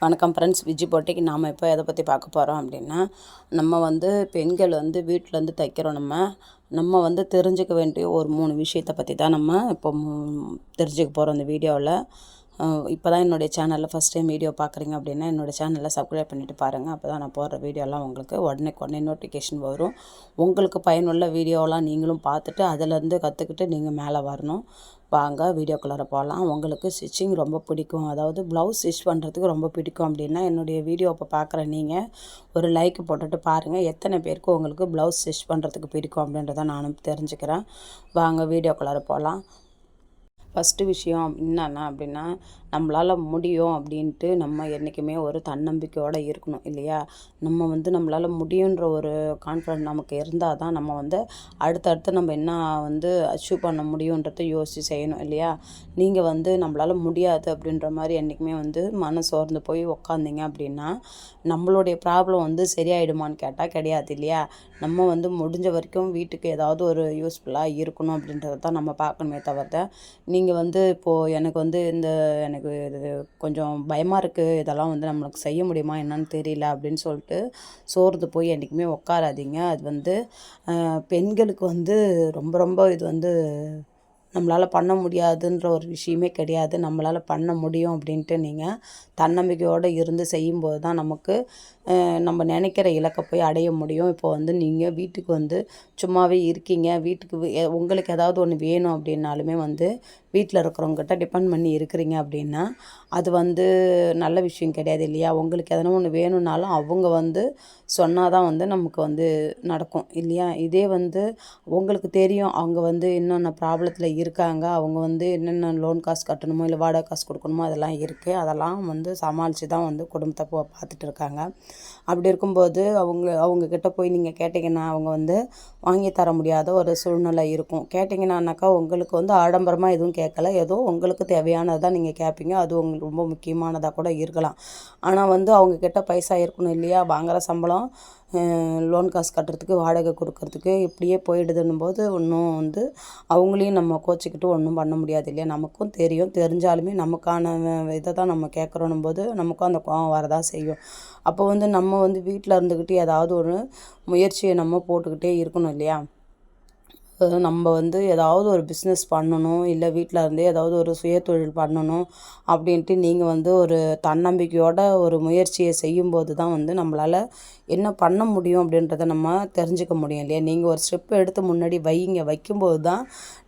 வணக்கம் ஃப்ரெண்ட்ஸ், விஜி போட்டிக்கு நாம் இப்போ எதை பற்றி பார்க்க போகிறோம் அப்படின்னா, நம்ம வந்து பெண்கள் வந்து வீட்டிலேருந்து தைக்கிறோம். நம்ம வந்து தெரிஞ்சுக்க வேண்டிய ஒரு 3 விஷயத்தை பற்றி தான் நம்ம இப்போ தெரிஞ்சுக்க போகிறோம் இந்த வீடியோவில். இப்போ தான் என்னுடைய சேனலில் ஃபஸ்ட் டைம் வீடியோ பார்க்குறீங்க அப்படின்னா என்னோடய சேனலில் சப்ஸ்கிரைப் பண்ணிவிட்டு பாருங்கள். அப்போ தான் நான் போடுற வீடியோலாம் உங்களுக்கு உடனே நோட்டிஃபிகேஷன் வரும். உங்களுக்கு பயனுள்ள வீடியோலாம் நீங்களும் பார்த்துட்டு அதிலேருந்து கற்றுக்கிட்டு நீங்கள் மேலே வரணும். வாங்க வீடியோக்குள்ளார போகலாம். உங்களுக்கு ஸ்டிச்சிங் ரொம்ப பிடிக்கும், அதாவது ப்ளவுஸ் ஸ்டிச் பண்ணுறதுக்கு ரொம்ப பிடிக்கும் அப்படின்னா என்னுடைய வீடியோ இப்போ பார்க்குற நீங்கள் ஒரு லைக் போட்டுட்டு பாருங்கள். எத்தனை பேருக்கு உங்களுக்கு ப்ளவுஸ் ஸ்டிச் பண்ணுறதுக்கு பிடிக்கும் அப்படின்றத நானும் தெரிஞ்சுக்கிறேன். வாங்க வீடியோக்குள்ளார போகலாம். ஃபஸ்ட்டு விஷயம் என்னென்னா அப்படின்னா, நம்மளால் முடியும் அப்படின்ட்டு நம்ம என்றைக்குமே ஒரு தன்னம்பிக்கையோடு இருக்கணும் இல்லையா? நம்ம வந்து நம்மளால் முடியுன்ற ஒரு கான்ஃபிடென்ட் நமக்கு இருந்தால் தான் நம்ம வந்து அடுத்தடுத்து நம்ம என்ன வந்து அச்சீவ் பண்ண முடியுன்றதை யோசித்து செய்யணும் இல்லையா? நீங்கள் வந்து நம்மளால் முடியாது அப்படின்ற மாதிரி என்றைக்குமே வந்து சோர்ந்து போய் உக்காந்திங்க அப்படின்னா நம்மளுடைய ப்ராப்ளம் வந்து சரியாயிடுமான்னு கேட்டால் கிடையாது இல்லையா? நம்ம வந்து முடிஞ்ச வரைக்கும் வீட்டுக்கு ஏதாவது ஒரு யூஸ்ஃபுல்லாக இருக்கணும் அப்படின்றத தான் நம்ம பார்க்கணுமே தவிர்த்து, நீங்கள் வந்து இப்போது எனக்கு வந்து எனக்கு இது கொஞ்சம் பயமாக இருக்குது, இதெல்லாம் வந்து நம்மளுக்கு செய்ய முடியுமா என்னன்னு தெரியல அப்படின்னு சொல்லிட்டு சோர்ந்து போய் என்றைக்குமே உட்காராதீங்க. அது வந்து பெண்களுக்கு வந்து ரொம்ப ரொம்ப இது வந்து நம்மளால் பண்ண முடியாதுன்ற ஒரு விஷயமே கிடையாது. நம்மளால் பண்ண முடியும் அப்படின்ட்டு நீங்கள் தன்னம்பிக்கையோடு இருந்து செய்யும்போது தான் நமக்கு நம்ம நினைக்கிற இலக்கை போய் அடைய முடியும். இப்போ வந்து நீங்கள் வீட்டுக்கு வந்து சும்மாவே இருக்கீங்க, வீட்டுக்கு உங்களுக்கு ஏதாவது ஒன்று வேணும் அப்படின்னாலுமே வந்து வீட்டில் இருக்கிறவங்ககிட்ட டிபெண்ட் பண்ணி இருக்கிறீங்க அப்படின்னா அது வந்து நல்ல விஷயம் கிடையாது இல்லையா? உங்களுக்கு எதனா ஒன்று வேணும்னாலும் அவங்க வந்து சொன்னால் தான் வந்து நமக்கு வந்து நடக்கும் இல்லையா? இதே வந்து உங்களுக்கு தெரியும் அவங்க வந்து என்னென்ன ப்ராப்ளத்தில் இருக்காங்க, அவங்க வந்து என்னென்ன லோன் காசு கட்டணுமோ இல்லை வாடகை காசு கொடுக்கணுமோ அதெல்லாம் இருக்குது. அதெல்லாம் வந்து சமாளித்து தான் வந்து குடும்பத்தை பார்த்துட்டு இருக்காங்க. அப்படி இருக்கும்போது அவங்கக்கிட்ட போய் நீங்கள் கேட்டிங்கன்னா அவங்க வந்து வாங்கி தர முடியாத ஒரு சூழ்நிலை இருக்கும். கேட்டிங்கன்னாக்கா உங்களுக்கு வந்து ஆடம்பரமாக எதுவும் கேட்கல, ஏதோ உங்களுக்கு தேவையானதான் நீங்கள் கேட்பீங்க. அது உங்களுக்கு ரொம்ப முக்கியமானதாக கூட இருக்கலாம். ஆனால் வந்து அவங்கக்கிட்ட பைசா இருக்கணும் இல்லையா? வாங்குகிற சம்பளம் லோன் காசு கட்டுறதுக்கு வாடகை கொடுக்கறதுக்கு இப்படியே போயிடுதுன்னும் போது ஒன்றும் வந்து அவங்களையும் நம்ம கோச்சிக்கிட்டு ஒன்றும் பண்ண முடியாது இல்லையா? நமக்கும் தெரிஞ்சாலுமே நமக்கான இதை தான் நம்ம கேட்குறோன்னும் போது நமக்கும் அந்த கோவம் வரதான் செய்யும். அப்போ வந்து நம்ம வந்து வீட்டில் இருந்துக்கிட்டு ஏதாவது ஒரு முயற்சியை நம்ம போட்டுக்கிட்டே இருக்கணும் இல்லையா? நம்ம வந்து ஏதாவது ஒரு பிஸ்னஸ் பண்ணணும், இல்லை வீட்டில் இருந்தே ஏதாவது ஒரு சுயதொழில் பண்ணணும் அப்படின்ட்டு நீங்கள் வந்து ஒரு தன்னம்பிக்கையோட ஒரு முயற்சியை செய்யும்போது தான் வந்து நம்மளால் என்ன பண்ண முடியும் அப்படின்றத நம்ம தெரிஞ்சுக்க முடியும் இல்லையா? நீங்கள் ஒரு ஸ்டெப் எடுத்து முன்னாடி வைக்கும்போது தான்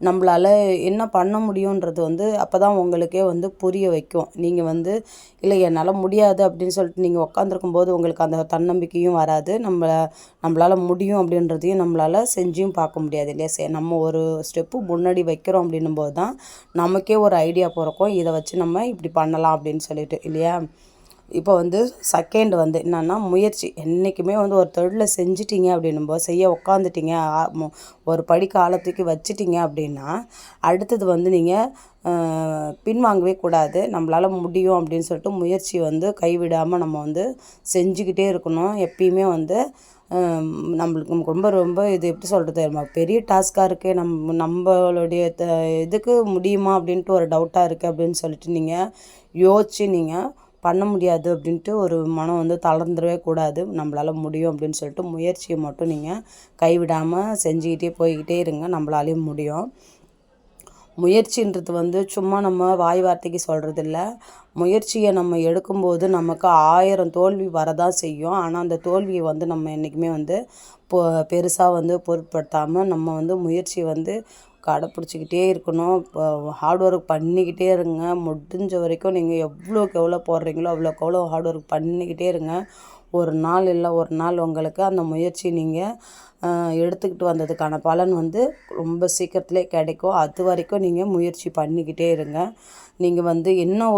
நம்மளால் என்ன பண்ண முடியுன்றது வந்து அப்போ தான் உங்களுக்கே வந்து புரிய வைக்கும். நீங்கள் வந்து இல்லை என்னால் முடியாது அப்படின்னு சொல்லிட்டு நீங்கள் உட்காந்துருக்கும்போது உங்களுக்கு அந்த தன்னம்பிக்கையும் வராது. நம்மளால் முடியும் அப்படின்றதையும் நம்மளால் செஞ்சும் பார்க்க முடியாது இல்லையா? நம்ம ஒரு ஸ்டெப்பு முன்னாடி வைக்கிறோம் அப்படின்னும்போது தான் நமக்கே ஒரு ஐடியா பிறக்கும், இதை வச்சு நம்ம இப்படி பண்ணலாம் அப்படின்னு சொல்லிட்டு இல்லையா? இப்போ வந்து செகண்ட் வந்து என்னென்னா முயற்சி. என்றைக்குமே வந்து ஒரு தொழிலை செஞ்சிட்டிங்க அப்படின்னும்போது செய்ய உட்காந்துட்டிங்க, ஒரு படி காலத்துக்கு வச்சிட்டிங்க அப்படின்னா அடுத்தது வந்து நீங்கள் பின்வாங்கவே கூடாது. நம்மளால் முடியும் அப்படின்னு சொல்லிட்டு முயற்சி வந்து கைவிடாமல் நம்ம வந்து செஞ்சுக்கிட்டே இருக்கணும். எப்பயுமே வந்து நமக்கு ரொம்ப ரொம்ப இது எப்படி சொல்கிறது, பெரிய டாஸ்க்காக இருக்குது, நம்மளுடைய இதுக்கு முடியுமா அப்படின்ட்டு ஒரு டவுட்டாக இருக்குது அப்படின்னு சொல்லிட்டு நீங்கள் யோசித்து நீங்கள் பண்ண முடியாது அப்படின்ட்டு ஒரு மனம் வந்து தளர்ந்துடவே கூடாது. நம்மளால் முடியும் அப்படின்னு சொல்லிட்டு முயற்சியை மட்டும் நீங்கள் கைவிடாமல் செஞ்சுக்கிட்டே போய்கிட்டே இருங்க, நம்மளாலேயும் முடியும். முயற்சின்றது வந்து சும்மா நம்ம வாய் வார்த்தைக்கு சொல்கிறது இல்லை. முயற்சியை நம்ம எடுக்கும்போது நமக்கு 1000 தோல்வி வரதான் செய்யும். ஆனால் அந்த தோல்வியை வந்து நம்ம என்றைக்குமே வந்து பெருசாக வந்து பொருட்படுத்தாமல் நம்ம வந்து முயற்சியை வந்து கடைப்பிடிச்சிக்கிட்டே இருக்கணும். இப்போ ஹார்ட் ஒர்க் பண்ணிக்கிட்டே இருங்க. முடிஞ்ச வரைக்கும் நீங்கள் எவ்வளோக்கு எவ்வளோ போடுறீங்களோ அவ்வளோக்கு எவ்வளோ ஹார்ட் ஒர்க் பண்ணிக்கிட்டே இருங்க. ஒரு நாள் இல்லை ஒரு நாள் உங்களுக்கு அந்த முயற்சி நீங்கள் எடுத்துக்கிட்டு வந்ததுக்கான பலன் வந்து ரொம்ப சீக்கிரத்திலே கிடைக்கும். அது வரைக்கும் நீங்கள் முயற்சி பண்ணிக்கிட்டே இருங்க. நீங்கள் வந்து என்ன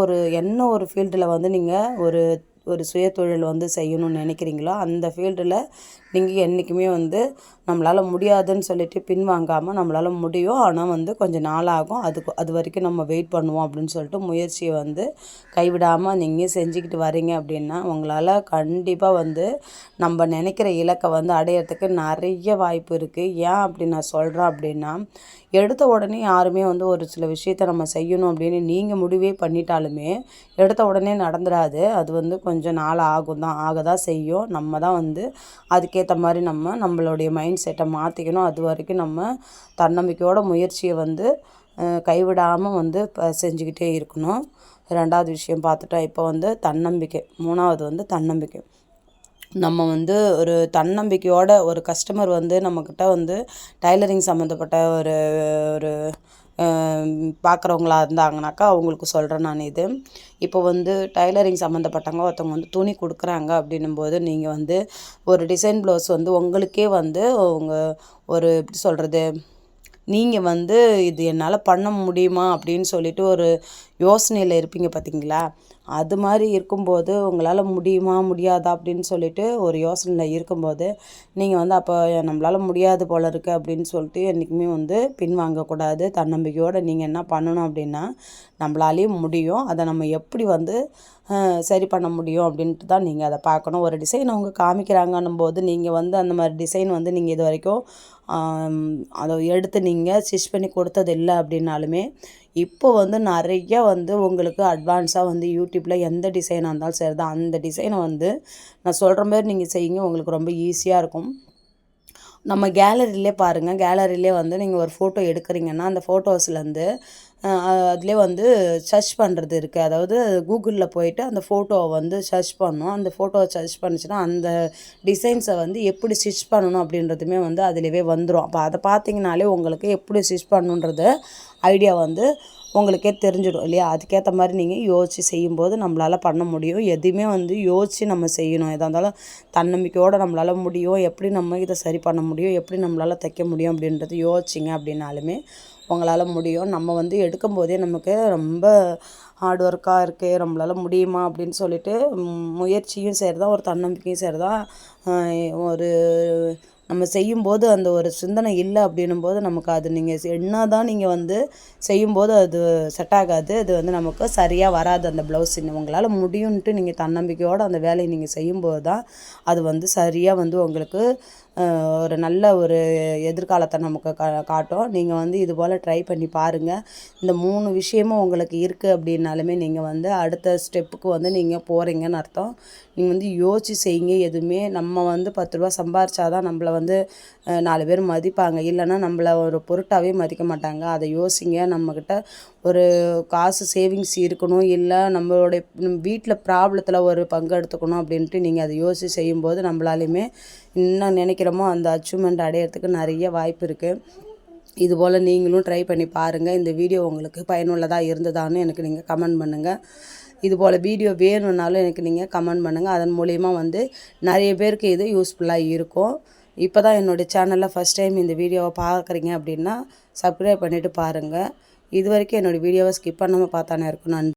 ஒரு ஃபீல்டில் வந்து நீங்கள் ஒரு சுயதொழில் வந்து செய்யணும்னு நினைக்கிறீங்களோ அந்த ஃபீல்டில் நீங்கள் என்றைக்குமே வந்து நம்மளால் முடியாதுன்னு சொல்லிட்டு பின்வாங்காமல் நம்மளால் முடியும், ஆனால் வந்து கொஞ்சம் நாளாகும், அது வரைக்கும் நம்ம வெயிட் பண்ணுவோம் அப்படின்னு சொல்லிட்டு முயற்சியை வந்து கைவிடாமல் நீங்கள் செஞ்சுக்கிட்டு வரீங்க அப்படின்னா உங்களால் கண்டிப்பாக வந்து நம்ம நினைக்கிற இலக்கை வந்து அடையிறதுக்கு நிறைய வாய்ப்பு இருக்குது. ஏன் அப்படி நான் சொல்கிறேன் அப்படின்னா, எடுத்த உடனே யாருமே வந்து ஒரு சில விஷயத்த நம்ம செய்யணும் அப்படின்னு நீங்கள் முடிவே பண்ணிட்டாலுமே எடுத்த உடனே நடந்துடாது. அது வந்து கொஞ்சம் நாள் ஆக தான் செய்யும். நம்ம தான் வந்து அதுக்கேற்ற மாதிரி நம்மளுடைய மைண்ட் செட்டை மாற்றிக்கணும். அது வரைக்கும் நம்ம தன்னம்பிக்கையோட முயற்சியை வந்து கைவிடாமல் வந்து செஞ்சுக்கிட்டே இருக்கணும். 2வது விஷயம் பார்த்துட்டா இப்போ வந்து தன்னம்பிக்கை. 3வது வந்து தன்னம்பிக்கை. நம்ம வந்து ஒரு தன்னம்பிக்கையோட ஒரு கஸ்டமர் வந்து நம்மக்கிட்ட வந்து டைலரிங் சம்மந்தப்பட்ட ஒரு ஒரு பார்க்குறவங்களா இருந்தாங்கனாக்கா அவங்களுக்கு சொல்கிறேன் நான் இது. இப்போ வந்து டைலரிங் சம்மந்தப்பட்டவங்க ஒருத்தவங்க வந்து துணி கொடுக்குறாங்க அப்படின்னும்போது நீங்கள் வந்து ஒரு டிசைன் ப்ளவுஸ் வந்து உங்களுக்கே வந்து ஒரு எப்படி சொல்கிறது, நீங்கள் வந்து இது என்னால் பண்ண முடியுமா அப்படின்னு சொல்லிட்டு ஒரு யோசனையில் இருப்பீங்க பார்த்தீங்களா? அது மாதிரி இருக்கும்போது உங்களால் முடியுமா முடியாதா அப்படின்னு சொல்லிட்டு ஒரு யோசனையில் இருக்கும்போது நீங்கள் வந்து அப்போ நம்மளால் முடியாது போல இருக்குது அப்படின்னு சொல்லிட்டு என்றைக்குமே வந்து பின்வாங்கக்கூடாது. தன்னம்பிக்கையோடு நீங்கள் என்ன பண்ணணும் அப்படின்னா, நம்மளாலேயும் முடியும், அதை நம்ம எப்படி வந்து சரி பண்ண முடியும் அப்படின்ட்டு தான் நீங்கள் அதை பார்க்கணும். ஒரு டிசைன் அவங்க காமிக்கிறாங்கன்னும் போது நீங்கள் வந்து அந்த மாதிரி டிசைன் வந்து நீங்கள் இது வரைக்கும் அதை எடுத்து நீங்கள் ஸ்டிச் பண்ணி கொடுத்தது இல்லை அப்படின்னாலுமே இப்போ வந்து நிறைய வந்து உங்களுக்கு அட்வான்ஸாக வந்து யூடியூப்பில் எந்த டிசைனாக இருந்தாலும் சரி தான், அந்த டிசைனை வந்து நான் சொல்கிற மாதிரி நீங்கள் செய்யுங்க, உங்களுக்கு ரொம்ப ஈஸியாக இருக்கும். நம்ம கேலரியிலே பாருங்கள், கேலரியிலே வந்து நீங்கள் ஒரு ஃபோட்டோ எடுக்கிறீங்கன்னா அந்த ஃபோட்டோஸ்லேருந்து அதிலே வந்து சர்ச் பண்ணுறது இருக்குது. அதாவது கூகுளில் போயிட்டு அந்த ஃபோட்டோவை வந்து சர்ச் பண்ணணும். அந்த ஃபோட்டோவை சர்ச் பண்ணிச்சுன்னா அந்த டிசைன்ஸை வந்து எப்படி ஸ்டிச் பண்ணணும் அப்படின்றதுமே வந்து அதிலேயே வந்துடும். அப்போ அதை பார்த்தீங்கனாலே உங்களுக்கு எப்படி ஸ்டிச் பண்ணணுன்றது ஐடியா வந்து உங்களுக்கே தெரிஞ்சிடும் இல்லையா? அதுக்கேற்ற மாதிரி நீங்கள் யோசித்து செய்யும்போது நம்மளால் பண்ண முடியும். எதுவுமே வந்து யோசித்து நம்ம செய்யணும். எதாக இருந்தாலும் தன்னம்பிக்கையோடு நம்மளால் முடியும், எப்படி நம்ம இதை சரி பண்ண முடியும், எப்படி நம்மளால் தைக்க முடியும் அப்படின்றது யோசிச்சிங்க அப்படின்னாலுமே உங்களால் முடியும். நம்ம வந்து எடுக்கும்போதே நமக்கு ரொம்ப ஹார்ட் ஒர்க்காக இருக்குது, நம்மளால் முடியுமா அப்படின்னு சொல்லிட்டு முயற்சியும் சரி தான், ஒரு தன்னம்பிக்கையும் சரி தான். ஒரு நம்ம செய்யும்போது அந்த ஒரு சிந்தனை இல்லை அப்படின்னும்போது நமக்கு அது நீங்கள் என்ன தான் நீங்கள் வந்து செய்யும்போது அது செட் ஆகாது. அது வந்து நமக்கு சரியாக வராது அந்த ப்ளவுஸ். உங்களால் முடியும்ன்ட்டு நீங்கள் தன்னம்பிக்கையோடு அந்த வேலையை நீங்கள் செய்யும்போது தான் அது வந்து சரியாக வந்து உங்களுக்கு ஒரு நல்ல ஒரு எதிர்காலத்தை நமக்கு காட்டும். நீங்கள் வந்து இது போல் ட்ரை பண்ணி பாருங்கள். இந்த 3 விஷயமும் உங்களுக்கு இருக்குது அப்படின்னாலுமே நீங்கள் வந்து அடுத்த ஸ்டெப்புக்கு வந்து நீங்கள் போகிறீங்கன்னு அர்த்தம். நீங்கள் வந்து யோசித்து செய்யுங்க. எதுவுமே நம்ம வந்து 10 ரூபா சம்பாரிச்சா தான் நம்மளை வந்து 4 பேர் மதிப்பாங்க, இல்லைன்னா நம்மளை ஒரு பொருட்டாகவே மதிக்க மாட்டாங்க. அதை யோசிங்க. நம்மக்கிட்ட ஒரு காசு சேவிங்ஸ் இருக்கணும், இல்லை நம்மளுடைய வீட்டில் ப்ராப்ளத்தில் ஒரு பங்கு எடுத்துக்கணும் அப்படின்ட்டு நீங்கள் அதை யோசித்து செய்யும்போது நம்மளாலையுமே என்ன நினைக்கிறோமோ அந்த அச்சீவ்மெண்ட் அடையிறதுக்கு நிறைய வாய்ப்பு இருக்குது. இதுபோல் நீங்களும் ட்ரை பண்ணி பாருங்கள். இந்த வீடியோ உங்களுக்கு பயனுள்ளதாக இருந்ததான்னு எனக்கு நீங்கள் கமெண்ட் பண்ணுங்கள். இதுபோல் வீடியோ வேணும்னாலும் எனக்கு நீங்கள் கமெண்ட் பண்ணுங்கள். அதன் மூலிமா வந்து நிறைய பேருக்கு இது யூஸ்ஃபுல்லாக இருக்கும். இப்போ தான் என்னுடைய சேனலில் ஃபஸ்ட் டைம் இந்த வீடியோவை பார்க்குறீங்க அப்படின்னா சப்ஸ்கிரைப் பண்ணிவிட்டு பாருங்கள். இது வரைக்கும் என்னோடய வீடியோவை ஸ்கிப் பண்ணாமல் பார்த்தானே இருக்கும். நன்றி.